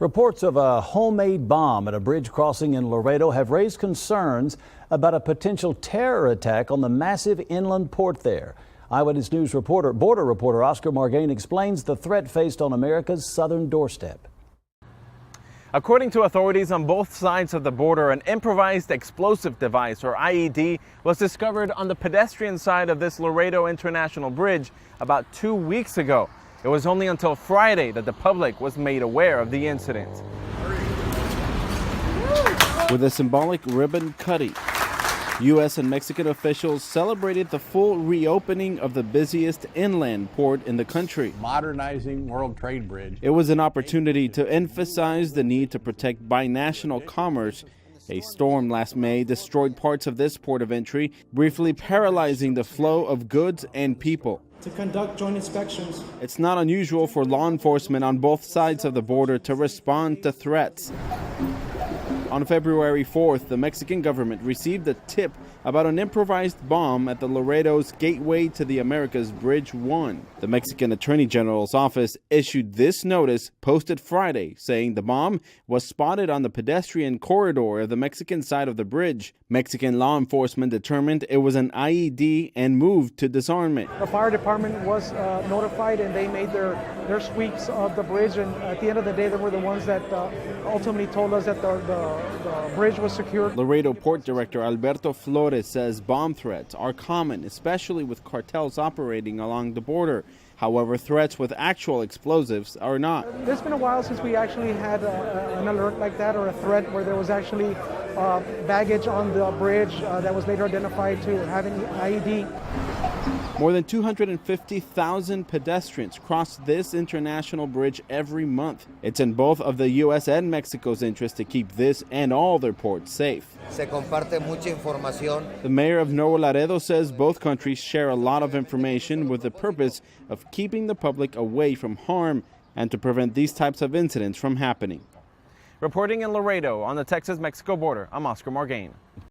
Reports of a homemade bomb at a bridge crossing in Laredo have raised concerns about a potential terror attack on the massive inland port there. Eyewitness News border reporter Oscar Margain explains the threat faced on America's southern doorstep. According to authorities on both sides of the border, an improvised explosive device, or IED, was discovered on the pedestrian side of this Laredo International Bridge about 2 weeks ago. It was only until Friday that the public was made aware of the incident. With a symbolic ribbon cutting, U.S. and Mexican officials celebrated the full reopening of the busiest inland port in the country. Modernizing World Trade Bridge. It was an opportunity to emphasize the need to protect binational commerce. A storm last May destroyed parts of this port of entry, briefly paralyzing the flow of goods and people. To conduct joint inspections. It's not unusual for law enforcement on both sides of the border to respond to threats. On February 4th, the Mexican government received a tip about an improvised bomb at the Laredo's gateway to the Americas Bridge 1. The Mexican Attorney General's office issued this notice posted Friday, saying the bomb was spotted on the pedestrian corridor of the Mexican side of the bridge. Mexican law enforcement determined it was an IED and moved to disarm it. The fire department was notified, and they made their sweeps of the bridge, and at the end of the day, they were the ones that ultimately told us that the bridge was secure. Laredo Port Director Alberto Flores says bomb threats are common, especially with cartels operating along the border. However, threats with actual explosives are not. It's been a while since we actually had an alert like that, or a threat where there was actually baggage on the bridge that was later identified to have an IED. More than 250,000 pedestrians cross this international bridge every month. It's in both of the U.S. and Mexico's interest to keep this and all their ports safe. Se comparte mucha información. The mayor of Nuevo Laredo says both countries share a lot of information with the purpose of keeping the public away from harm and to prevent these types of incidents from happening. Reporting in Laredo on the Texas-Mexico border, I'm Oscar Margain.